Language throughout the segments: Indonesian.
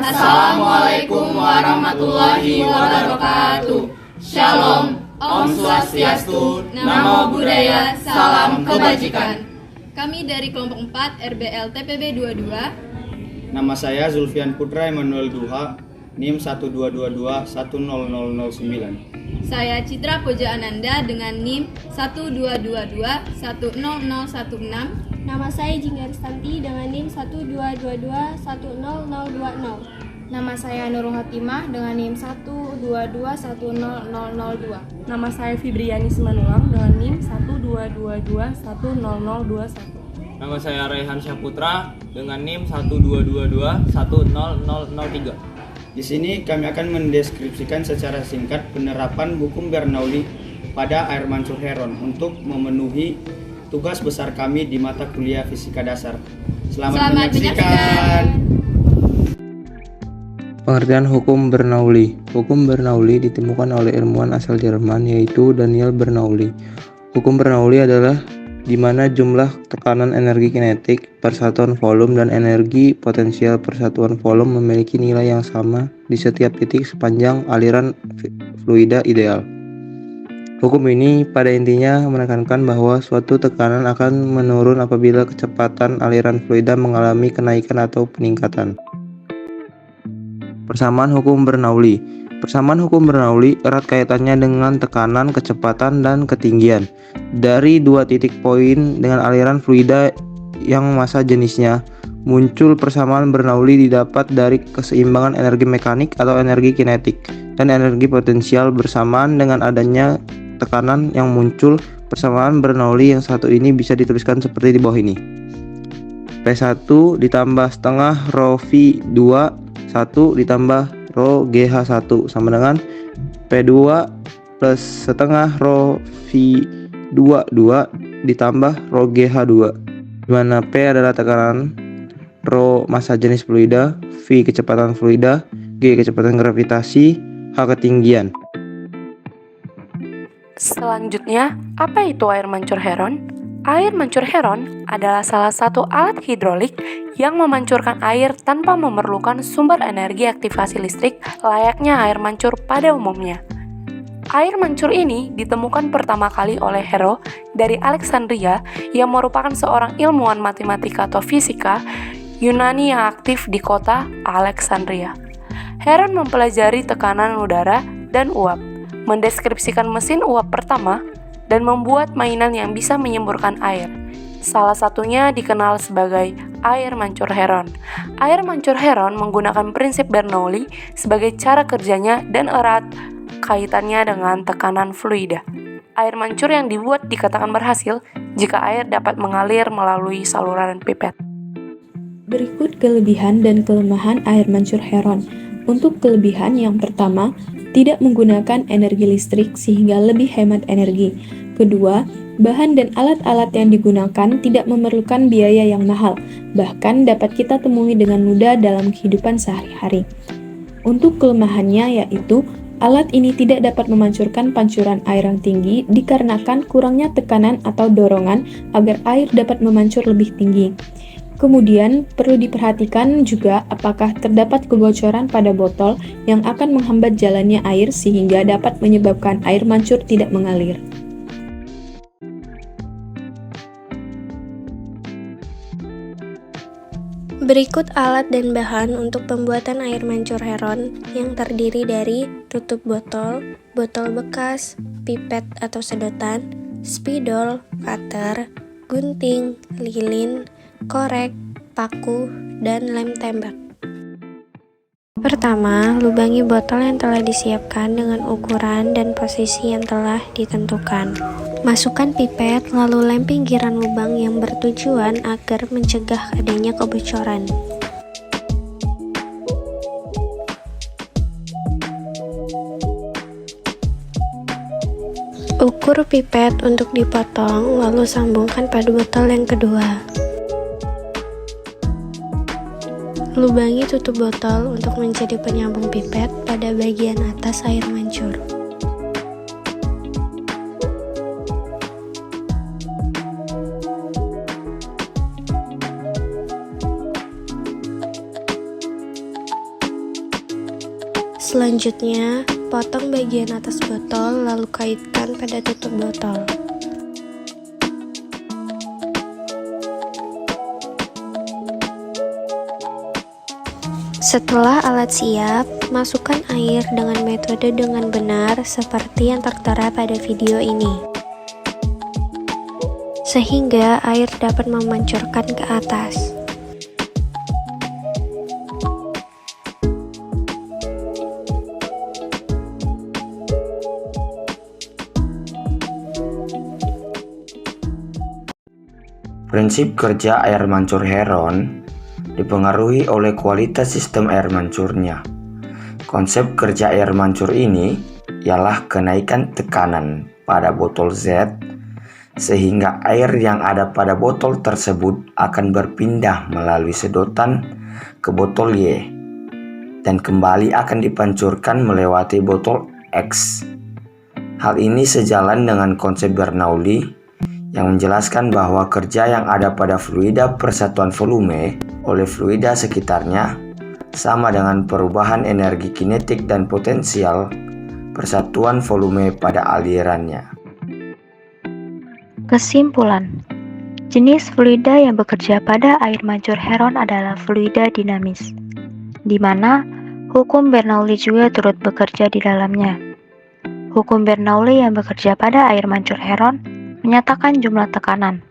Assalamualaikum warahmatullahi wabarakatuh. Shalom, Om Swastiastu, Namo Buddhaya, Salam Kebajikan. Kami dari kelompok 4 RBL TPB 22. Nama saya Zulfian Putra Emmanuel Duha, NIM 122210009. Saya Citra Koja Ananda dengan NIM 122210016. Nama saya Jingga Ristanti dengan NIM 122210020. Nama saya Nurul Hatimah dengan NIM 122100002. Nama saya Fibriani Simanulang dengan NIM 122210021. Nama saya Raihan Syahputra dengan NIM 122210003. Di sini kami akan mendeskripsikan secara singkat penerapan hukum Bernoulli pada air mancur heron untuk memenuhi tugas besar kami di mata kuliah fisika dasar. Selamat menyaksikan. Pengertian hukum Bernoulli. Hukum Bernoulli ditemukan oleh ilmuwan asal Jerman yaitu Daniel Bernoulli. Hukum Bernoulli adalah di mana jumlah tekanan energi kinetik per satuan volume dan energi potensial per satuan volume memiliki nilai yang sama di setiap titik sepanjang aliran fluida ideal. Hukum ini pada intinya menekankan bahwa suatu tekanan akan menurun apabila kecepatan aliran fluida mengalami kenaikan atau peningkatan. Persamaan hukum Bernoulli. Persamaan hukum Bernoulli erat kaitannya dengan tekanan, kecepatan, dan ketinggian dari dua titik poin dengan aliran fluida yang massa jenisnya. Muncul persamaan Bernoulli didapat dari keseimbangan energi mekanik atau energi kinetik dan energi potensial bersamaan dengan adanya tekanan yang muncul. Persamaan Bernoulli yang satu ini bisa dituliskan seperti di bawah ini. P1 ditambah setengah rho V2 1 ditambah rho GH1 sama dengan P2 plus setengah rho V2 2 ditambah rho GH2, di mana P adalah tekanan, rho massa jenis fluida, V kecepatan fluida, G kecepatan gravitasi, H ketinggian. Selanjutnya, apa itu air mancur heron? Air mancur heron adalah salah satu alat hidrolik yang memancurkan air tanpa memerlukan sumber energi aktivasi listrik layaknya air mancur pada umumnya. Air mancur ini ditemukan pertama kali oleh Hero dari Alexandria yang merupakan seorang ilmuwan matematika atau fisika Yunani yang aktif di kota Alexandria. Heron mempelajari tekanan udara dan uap, mendeskripsikan mesin uap pertama, dan membuat mainan yang bisa menyemburkan air. Salah satunya dikenal sebagai air mancur heron. Air mancur heron menggunakan prinsip Bernoulli sebagai cara kerjanya dan erat kaitannya dengan tekanan fluida. Air mancur yang dibuat dikatakan berhasil jika air dapat mengalir melalui saluran pipet. Berikut kelebihan dan kelemahan air mancur heron. Untuk kelebihan yang pertama, tidak menggunakan energi listrik sehingga lebih hemat energi. Kedua, bahan dan alat-alat yang digunakan tidak memerlukan biaya yang mahal, bahkan dapat kita temui dengan mudah dalam kehidupan sehari-hari. Untuk kelemahannya yaitu, alat ini tidak dapat memancurkan pancuran air yang tinggi dikarenakan kurangnya tekanan atau dorongan agar air dapat memancur lebih tinggi. Kemudian, perlu diperhatikan juga apakah terdapat kebocoran pada botol yang akan menghambat jalannya air sehingga dapat menyebabkan air mancur tidak mengalir. Berikut alat dan bahan untuk pembuatan air mancur heron yang terdiri dari tutup botol, botol bekas, pipet atau sedotan, spidol, cutter, gunting, lilin, korek, paku, dan lem tembak. Pertama, lubangi botol yang telah disiapkan dengan ukuran dan posisi yang telah ditentukan. Masukkan pipet, lalu lem pinggiran lubang yang bertujuan agar mencegah adanya kebocoran. Ukur pipet untuk dipotong, lalu sambungkan pada botol yang kedua. Lubangi tutup botol untuk menjadi penyambung pipet pada bagian atas air mancur. Selanjutnya, potong bagian atas botol lalu kaitkan pada tutup botol. Setelah alat siap, masukkan air dengan metode dengan benar seperti yang tertera pada video ini, sehingga air dapat memancarkan ke atas. Prinsip kerja air mancur Heron dipengaruhi oleh kualitas sistem air mancurnya. Konsep kerja air mancur ini ialah kenaikan tekanan pada botol Z sehingga air yang ada pada botol tersebut akan berpindah melalui sedotan ke botol Y dan kembali akan dipancurkan melewati botol X. Hal ini sejalan dengan konsep Bernoulli yang menjelaskan bahwa kerja yang ada pada fluida persatuan volume oleh fluida sekitarnya sama dengan perubahan energi kinetik dan potensial persatuan volume pada alirannya. Kesimpulan, jenis fluida yang bekerja pada air mancur Heron adalah fluida dinamis, di mana hukum Bernoulli juga turut bekerja di dalamnya. Hukum Bernoulli yang bekerja pada air mancur Heron menyatakan jumlah tekanan,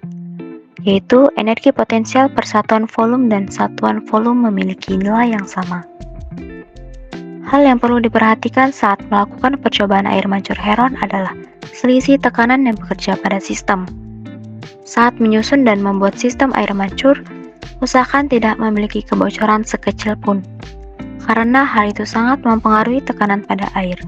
yaitu energi potensial persatuan volume dan satuan volume memiliki nilai yang sama. Hal yang perlu diperhatikan saat melakukan percobaan air mancur Heron adalah selisih tekanan yang bekerja pada sistem. Saat menyusun dan membuat sistem air mancur, usahakan tidak memiliki kebocoran sekecil pun, karena hal itu sangat mempengaruhi tekanan pada air.